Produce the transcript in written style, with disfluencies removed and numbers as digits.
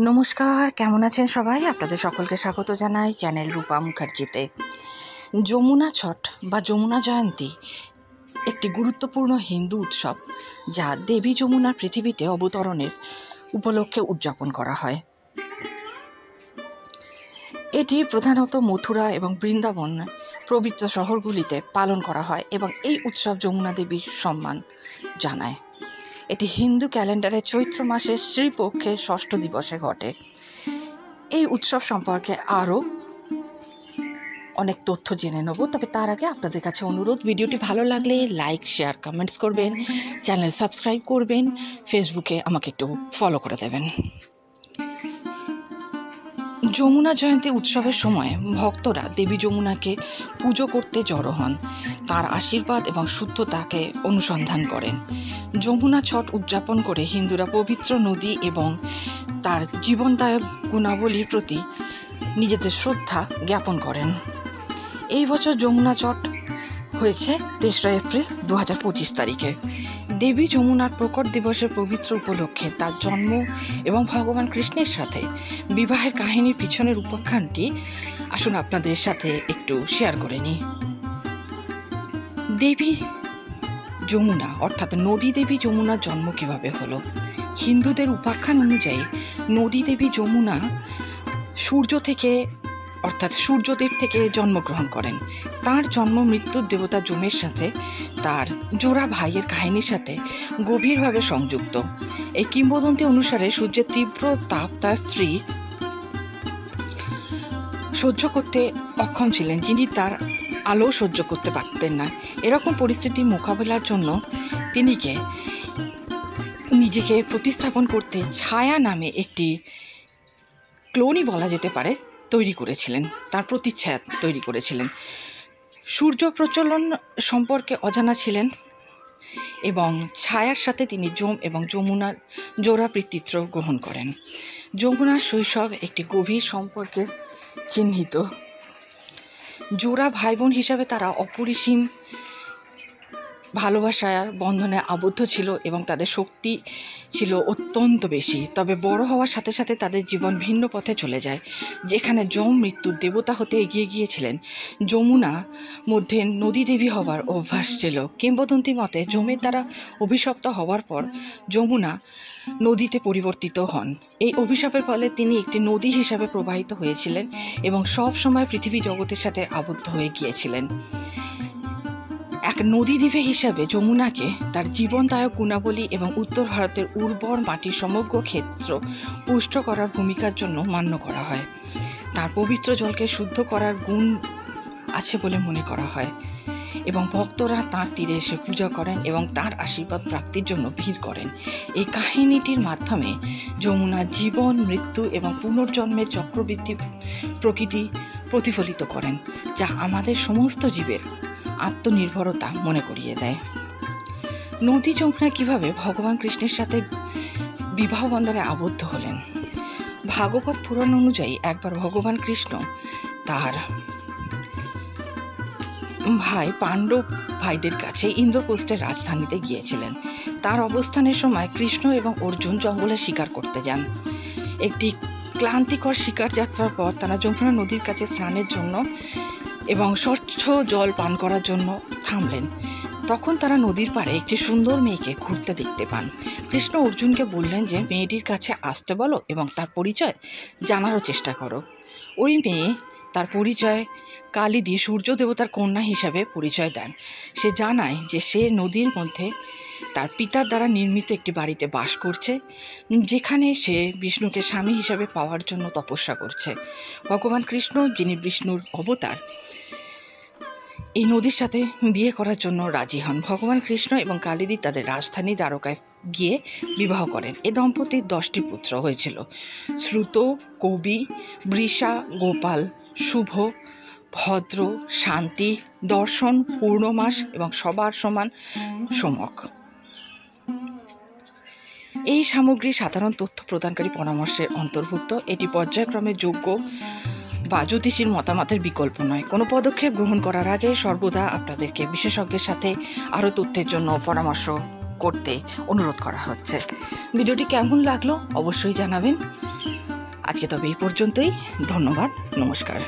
নমস্কার, কেমন আছেন সবাই? আপনাদের সকলকে স্বাগত জানাই চ্যানেল রূপা মুখার্জিতে। যমুনা ছট বা যমুনা জয়ন্তী একটি গুরুত্বপূর্ণ হিন্দু উৎসব, যা দেবী যমুনার পৃথিবীতে অবতরণের উপলক্ষে উদযাপন করা হয়। এটি প্রধানত মথুরা এবং বৃন্দাবন পবিত্র শহরগুলিতে পালন করা হয় এবং এই উৎসব যমুনা দেবীর সম্মান জানায়। এটি হিন্দু ক্যালেন্ডারে চৈত্র মাসের শ্রীপক্ষের ষষ্ঠ দিবসে ঘটে। এই উৎসব সম্পর্কে আরও অনেক তথ্য জেনে নেব, তবে তার আগে আপনাদের কাছে অনুরোধ, ভিডিওটি ভালো লাগলে লাইক, শেয়ার, কমেন্টস করবেন, চ্যানেল সাবস্ক্রাইব করবেন, ফেসবুকে আমাকে একটু ফলো করে দেবেন। যমুনা জয়ন্তী উৎসবের সময় ভক্তরা দেবী যমুনাকে পুজো করতে জড়ো হন, তার আশীর্বাদ এবং শুদ্ধতাকে অনুসন্ধান করেন। যমুনা ছট উদযাপন করে হিন্দুরা পবিত্র নদী এবং তার জীবনদায়ক গুণাবলীর প্রতি নিজেদের শ্রদ্ধা জ্ঞাপন করেন। এই বছর যমুনা ছট হয়েছে 3রা এপ্রিল 2025 তারিখে। দেবী যমুনার প্রকট দিবসের পবিত্র উপলক্ষে তার জন্ম এবং ভগবান কৃষ্ণের সাথে বিবাহের কাহিনীর পিছনের উপাখ্যানটি আসুন আপনাদের সাথে একটু শেয়ার করে নিই। দেবী যমুনা অর্থাৎ নদী দেবী যমুনার জন্ম কিভাবে হলো? হিন্দুদের উপাখ্যান অনুযায়ী নদী দেবী যমুনা সূর্যদেব থেকে জন্মগ্রহণ করেন। তার জন্ম মৃত্যুর দেবতা যমের সাথে তার জোড়া ভাইয়ের কাহিনীর সাথে গভীরভাবে সংযুক্ত। এই কিংবদন্তি অনুসারে সূর্যের তীব্র তাপ তার স্ত্রী সহ্য করতে অক্ষম ছিলেন, যিনি তার আলো সহ্য করতে পারতেন না। এরকম পরিস্থিতি মোকাবেলার জন্য তিনি নিজেকে প্রতিস্থাপন করতে ছায়া নামে একটি ক্লোনই বলা যেতে পারে তৈরি করেছিলেন, তার প্রতিচ্ছায়া তৈরি করেছিলেন। সূর্য প্রচলন সম্পর্কে অজানা ছিলেন এবং ছায়ার সাথে তিনি যম এবং যমুনার জোড়া পিতৃত্ব গ্রহণ করেন। যমুনার শৈশব একটি গভীর সম্পর্কে চিহ্নিত। জোড়া ভাই বোন হিসাবে তারা অপরিসীম ভালোবাসার বন্ধনে আবদ্ধ ছিল এবং তাদের শক্তি ছিল অত্যন্ত বেশি। তবে বড় হওয়ার সাথে সাথে তাদের জীবন ভিন্ন পথে চলে যায়। যেখানে যম মৃত্যুর দেবতা হতে এগিয়ে গিয়েছিলেন, যমুনা মধ্যে নদী দেবী হবার অভ্যাস ছিল। কিংবদন্তি মতে যমের দ্বারা অভিশপ্ত হওয়ার পর যমুনা নদীতে পরিবর্তিত হন। এই অভিশাপের ফলে তিনি একটি নদী হিসাবে প্রবাহিত হয়েছিলেন এবং সব সময় পৃথিবী জগতের সাথে আবদ্ধ হয়ে গিয়েছিলেন। এক নদী দ্বীপে হিসাবে যমুনাকে তার জীবনদায়ক গুণাবলী এবং উত্তর ভারতের উর্বর মাটির সমগ্র ক্ষেত্র পুষ্ট করার ভূমিকার জন্য মান্য করা হয়। তার পবিত্র জলকে শুদ্ধ করার গুণ আছে বলে মনে করা হয় এবং ভক্তরা তার তীরে এসে পূজা করেন এবং তার আশীর্বাদ প্রাপ্তির জন্য ভিড় করেন। এই কাহিনীটির মাধ্যমে যমুনা জীবন, মৃত্যু এবং পুনর্জন্মের চক্রবৃদ্ধি প্রকৃতি প্রতিফলিত করেন, যা আমাদের সমস্ত জীবের আত্মনির্ভরতা মনে করিয়ে দেয়। নদী যমুনা কিভাবে ভগবান কৃষ্ণের সাথে বিবাহ বন্ধনে আবদ্ধ হলেন? ভাগবত পুরাণ অনুযায়ী একবার ভগবান কৃষ্ণ তার ভাই পাণ্ডব ভাইদের কাছে ইন্দ্রপ্রস্থের রাজধানীতে গিয়েছিলেন। তার অবস্থানের সময় কৃষ্ণ এবং অর্জুন জঙ্গলে শিকার করতে যান। একটি ক্লান্তিকর শিকার যাত্রার পর তারা যমুনা নদীর কাছে স্নানের জন্য এবং স্বচ্ছ জল পান করার জন্য থামলেন। তখন তারা নদীর পাড়ে একটি সুন্দর মেয়েকে ঘুরতে দেখতে পান। কৃষ্ণ অর্জুনকে বললেন যে মেয়েটির কাছে আসতে বলো এবং তার পরিচয় জানারও চেষ্টা করো। ওই মেয়ে তার পরিচয় কালিদী সূর্য দেবতার কন্যা হিসাবে পরিচয় দেন। সে জানায় যে সে নদীর মধ্যে তার পিতার দ্বারা নির্মিত একটি বাড়িতে বাস করছে, যেখানে সে বিষ্ণুকে স্বামী হিসাবে পাওয়ার জন্য তপস্যা করছে। ভগবান কৃষ্ণ, যিনি বিষ্ণুর অবতার, এই নদীর সাথে বিয়ে করার জন্য রাজি হন। ভগবান কৃষ্ণ এবং কালিদী তাদের রাজধানী দ্বারকায় গিয়ে বিবাহ করেন। এ দম্পতির 10টি পুত্র হয়েছিল: শ্রুত, কবি, বৃষা, গোপাল, শুভ, ভদ্র, শান্তি, দর্শন, পূর্ণমাস এবং সবার সমান সমক। এই সামগ্রী সাধারণ তথ্য প্রদানকারী পরামর্শের অন্তর্ভুক্ত। এটি পর্যায়ক্রমে যোগ্য বা জ্যোতিষীর মতামতের বিকল্প নয়। কোনো পদক্ষেপ গ্রহণ করার আগে সর্বদা আপনাদেরকে বিশেষজ্ঞের সাথে আরও তথ্যের জন্য পরামর্শ করতে অনুরোধ করা হচ্ছে। ভিডিওটি কেমন লাগলো অবশ্যই জানাবেন। আজকে তবে এই পর্যন্তই। ধন্যবাদ, নমস্কার।